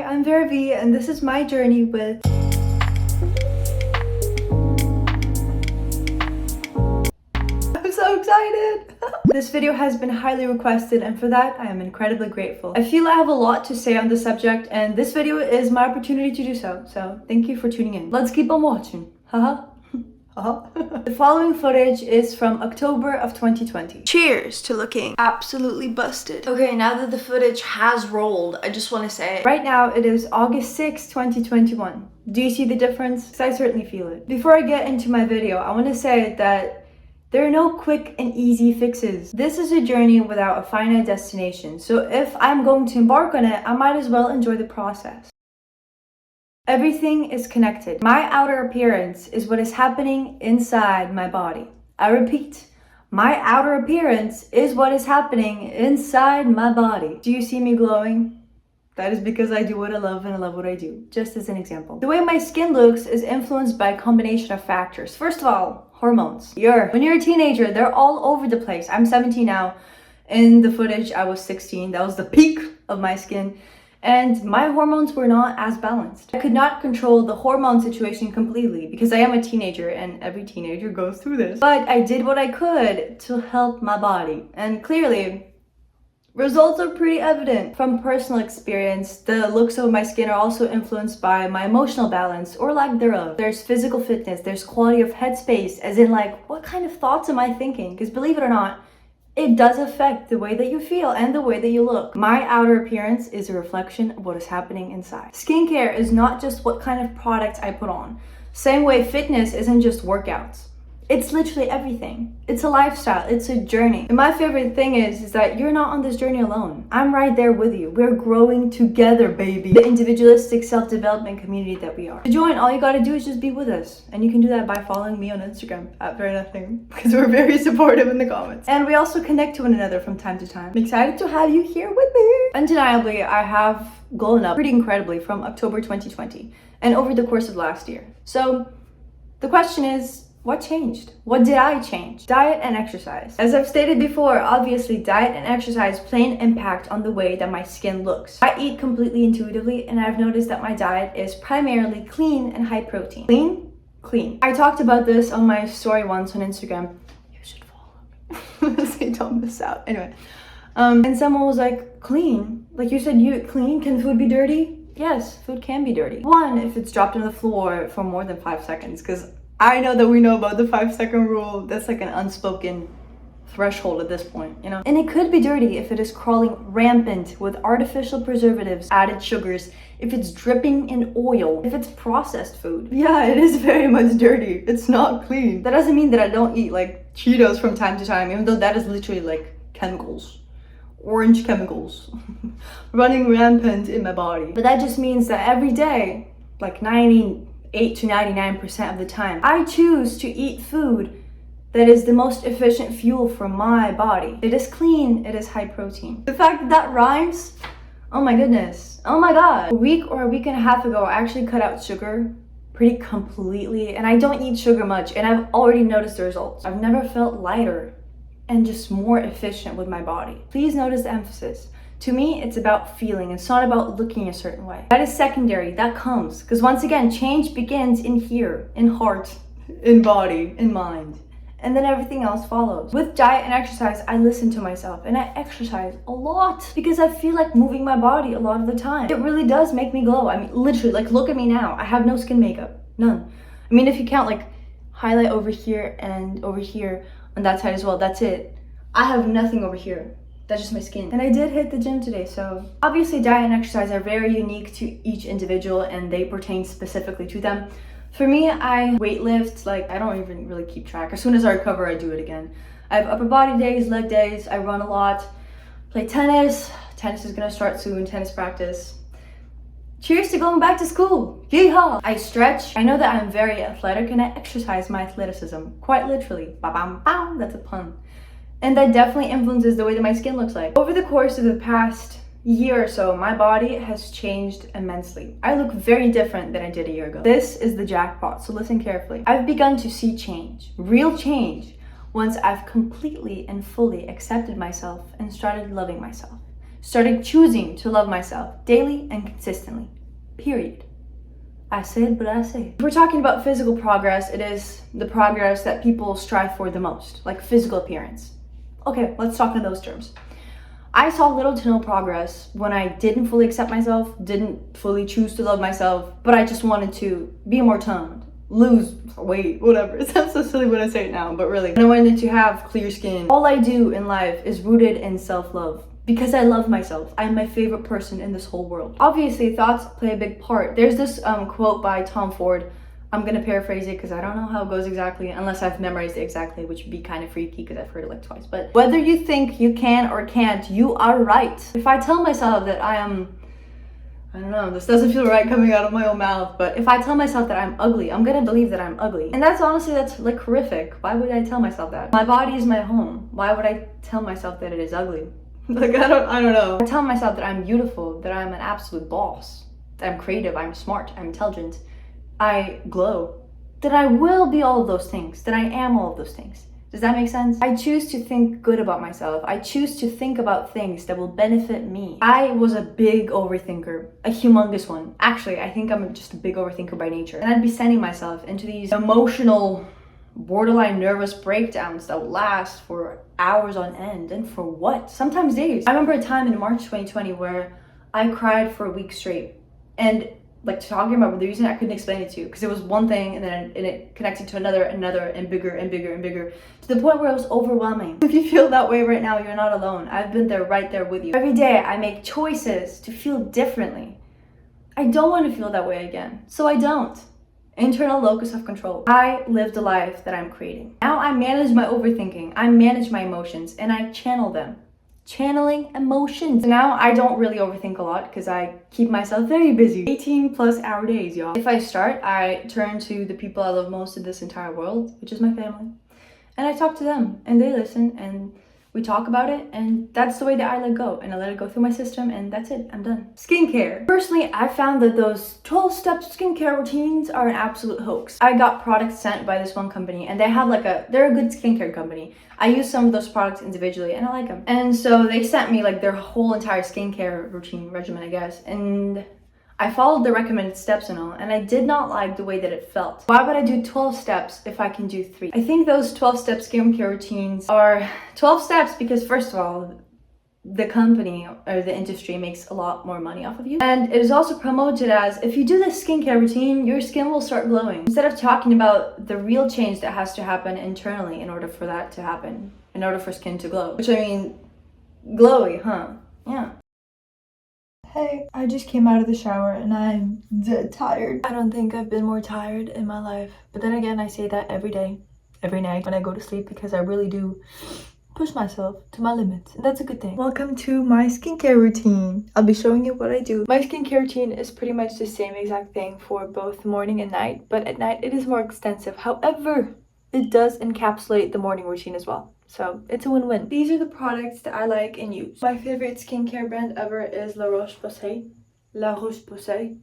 I'm Vervi and this is my journey with I'm so excited! This video has been highly requested and for that I am incredibly grateful. I feel I have a lot to say on the subject and this video is my opportunity to do so. So thank you for tuning in. Let's keep on watching. Haha. The following footage is from October of 2020. Cheers to looking absolutely busted. Okay, now that the footage has rolled, I just want to say, right now it is August 6, 2021. Do you see the difference? Because I certainly feel it. Before I get into my video, I want to say that there are no quick and easy fixes. This is a journey without a finite destination. So if I'm going to embark on it, I might as well enjoy the process. Everything is connected. My outer appearance is what is happening inside my body. I repeat, my outer appearance is what is happening inside my body. Do you see me glowing? That is because I do what I love and I love what I do. Just as an example. The way my skin looks is influenced by a combination of factors. First of all, hormones. When you're a teenager, they're all over the place. I'm 17 now. In the footage, I was 16. That was the peak of my skin. And my hormones were not as balanced. I could not control the hormone situation completely because I am a teenager and every teenager goes through this. But I did what I could to help my body. And clearly, results are pretty evident. From personal experience, the looks of my skin are also influenced by my emotional balance or lack thereof. There's physical fitness, there's quality of headspace, as in like, what kind of thoughts am I thinking? Because believe it or not, it does affect the way that you feel and the way that you look. My outer appearance is a reflection of what is happening inside. Skincare is not just what kind of products I put on. Same way fitness isn't just workouts. It's literally everything. It's a lifestyle, it's a journey. And my favorite thing is that you're not on this journey alone. I'm right there with you. We're growing together, baby. The individualistic self-development community that we are. To join, all you gotta do is just be with us. And you can do that by following me on Instagram at @verynothing because we're very supportive in the comments. And we also connect to one another from time to time. I'm excited to have you here with me. Undeniably, I have grown up pretty incredibly from October 2020 and over the course of last year. So the question is, what changed? What did I change? Diet and exercise. As I've stated before, obviously diet and exercise play an impact on the way that my skin looks. I eat completely intuitively and I've noticed that my diet is primarily clean and high protein. Clean? Clean. I talked about this on my story once on Instagram. You should follow me so you don't miss out. Anyway, and someone was like, clean? Like you said, you clean? Can food be dirty? Yes, food can be dirty. One, if it's dropped on the floor for more than 5 seconds, because I know that we know about the 5-second rule. That's like an unspoken threshold at this point, you know? And it could be dirty if it is crawling rampant with artificial preservatives, added sugars, if it's dripping in oil, if it's processed food. Yeah, it is very much dirty. It's not clean. That doesn't mean that I don't eat like Cheetos from time to time, even though that is literally like chemicals. Orange chemicals running rampant in my body. But that just means that every day, like 98 to 99% of the time, I choose to eat food that is the most efficient fuel for my body. It is clean, it is high protein. The fact that that rhymes, oh my goodness, oh my god. A week or a week and a half ago, I actually cut out sugar pretty completely, and I don't eat sugar much, and I've already noticed the results. I've never felt lighter and just more efficient with my body. Please notice the emphasis. To me, it's about feeling. It's not about looking a certain way. That is secondary. That comes. Because once again, change begins in here, in heart, in body, in mind. And then everything else follows. With diet and exercise, I listen to myself and I exercise a lot because I feel like moving my body a lot of the time. It really does make me glow. I mean, literally, like look at me now. I have no skin makeup. None. I mean, if you count like highlight over here and over here on that side as well, that's it. I have nothing over here. That's just my skin. And I did hit the gym today, so obviously diet and exercise are very unique to each individual and they pertain specifically to them. For me, I weightlift, like I don't even really keep track. As soon as I recover, I do it again. I have upper body days, leg days, I run a lot, play tennis. Tennis is gonna start soon, tennis practice. Cheers to going back to school, yeehaw! I stretch. I know that I'm very athletic and I exercise my athleticism, quite literally. Ba-bam, bam, that's a pun. And that definitely influences the way that my skin looks like. Over the course of the past year or so, my body has changed immensely. I look very different than I did a year ago. This is the jackpot, so listen carefully. I've begun to see change, real change, once I've completely and fully accepted myself and started loving myself. Started choosing to love myself daily and consistently. Period. I said what I say. If we're talking about physical progress, it is the progress that people strive for the most, like physical appearance. Okay, let's talk in those terms. I saw little to no progress when I didn't fully accept myself, didn't fully choose to love myself, but I just wanted to be more toned, lose weight, whatever. It sounds so silly when I say it now, but really. And I wanted to have clear skin. All I do in life is rooted in self-love. Because I love myself. I'm my favorite person in this whole world. Obviously, thoughts play a big part. There's this quote by Tom Ford. I'm gonna paraphrase it because I don't know how it goes exactly, unless I've memorized it exactly, which would be kind of freaky because I've heard it like twice. But whether you think you can or can't, you are right. If I tell myself that I don't know, this doesn't feel right coming out of my own mouth, but if I tell myself that I'm ugly, I'm gonna believe that I'm ugly. And that's like horrific. Why would I tell myself that? My body is my home. Why would I tell myself that it is ugly? Like, I don't know. I tell myself that I'm beautiful, that I'm an absolute boss, that I'm creative, I'm smart, I'm intelligent, I glow, that I will be all of those things, that I am all of those things. Does that make sense? I choose to think good about myself. I choose to think about things that will benefit me. I was a big overthinker, a humongous one. Actually, I think I'm just a big overthinker by nature. And I'd be sending myself into these emotional, borderline nervous breakdowns that would last for hours on end. And for what? Sometimes days. I remember a time in March 2020 where I cried for a week straight. And like talking about the reason I couldn't explain it to you, because it was one thing and then it connected to another and bigger and bigger and bigger, to the point where it was overwhelming. If you feel that way right now, you're not alone. I've been there, right there with you. Every day I make choices to feel differently. I don't want to feel that way again, so I don't. Internal locus of control. I live the life that I'm creating. Now I manage my overthinking, I manage my emotions, and I channel them. Channeling emotions. Now I don't really overthink a lot because I keep myself very busy. 18+ hour days, y'all. If I start, I turn to the people I love most in this entire world, which is my family. And I talk to them and they listen and we talk about it, and that's the way that I let go. And I let it go through my system and that's it, I'm done. Skincare. Personally, I found that those 12-step skincare routines are an absolute hoax. I got products sent by this one company and they have they're a good skincare company. I use some of those products individually and I like them. And so they sent me like their whole entire skincare routine regimen, I guess. And I followed the recommended steps and all, and I did not like the way that it felt. Why would I do 12 steps if I can do 3? I think those 12-step skincare routines are 12 steps because, first of all, the company or the industry makes a lot more money off of you. And it is also promoted as, if you do this skincare routine, your skin will start glowing. Instead of talking about the real change that has to happen internally in order for that to happen, in order for skin to glow. Which, I mean, glowy, huh? Yeah. Hey, I just came out of the shower and I'm dead tired. I don't think I've been more tired in my life. But then again, I say that every day, every night when I go to sleep, because I really do push myself to my limits. And that's a good thing. Welcome to my skincare routine. I'll be showing you what I do. My skincare routine is pretty much the same exact thing for both morning and night, but at night it is more extensive. However, it does encapsulate the morning routine as well. So it's a win-win. These are the products that I like and use. My favorite skincare brand ever is La Roche-Posay. La Roche-Posay.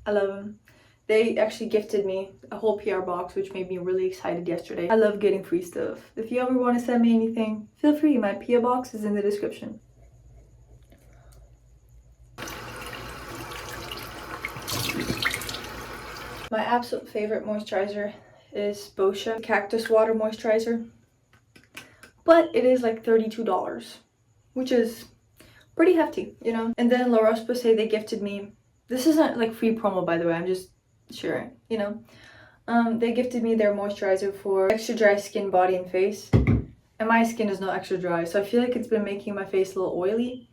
I love them. They actually gifted me a whole PR box, which made me really excited yesterday. I love getting free stuff. If you ever want to send me anything, feel free. My PR box is in the description. My absolute favorite moisturizer is Boscia Cactus Water Moisturizer. But it is like $32, which is pretty hefty, you know? And then La Roche-Posay, they gifted me, this isn't like free promo by the way, I'm just sharing, you know? They gifted me their moisturizer for extra dry skin, body, and face. And my skin is not extra dry, so I feel like it's been making my face a little oily.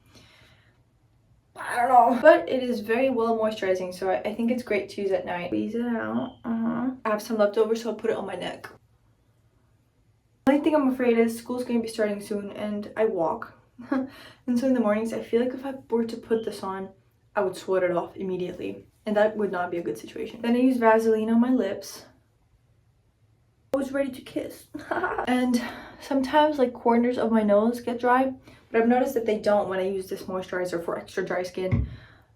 I don't know. But it is very well moisturizing, so I think it's great to use at night. Squeeze it out. I have some leftovers, so I'll put it on my neck. The only thing I'm afraid is school's going to be starting soon and I walk. And so in the mornings, I feel like if I were to put this on, I would sweat it off immediately. And that would not be a good situation. Then I use Vaseline on my lips. I was ready to kiss. And sometimes like corners of my nose get dry, but I've noticed that they don't when I use this moisturizer for extra dry skin.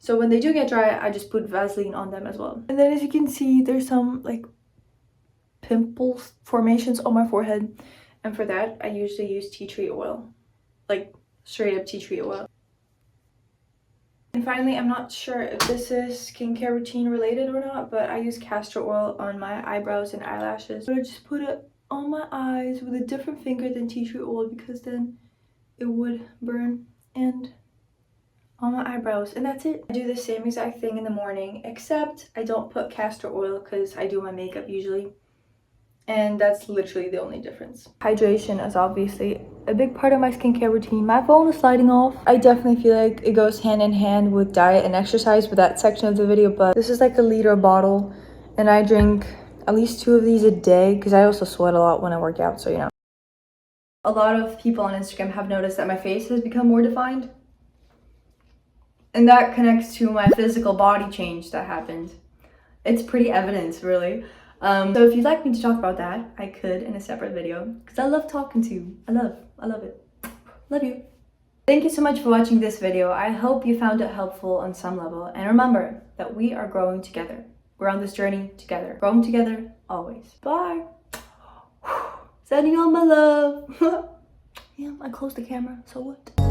So when they do get dry, I just put Vaseline on them as well. And then as you can see, there's some like pimples formations on my forehead. And for that, I usually use tea tree oil, like straight up tea tree oil. And finally, I'm not sure if this is skincare routine related or not, but I use castor oil on my eyebrows and eyelashes. So I just put it on my eyes with a different finger than tea tree oil because then it would burn, and on my eyebrows, and that's it. I do the same exact thing in the morning, except I don't put castor oil because I do my makeup usually. And that's literally the only difference. Hydration is obviously a big part of my skincare routine. My phone is sliding off. I definitely feel like it goes hand in hand with diet and exercise with that section of the video, but this is like a liter bottle and I drink at least 2 of these a day because I also sweat a lot when I work out, so you know. A lot of people on Instagram have noticed that my face has become more defined. And that connects to my physical body change that happened. It's pretty evident, really. So if you'd like me to talk about that, I could in a separate video because I love talking to you. I love it. Love you. Thank you so much for watching this video. I hope you found it helpful on some level. And remember that we are growing together. We're on this journey together. Growing together always. Bye. Sending all my love. Yeah, I closed the camera, so what?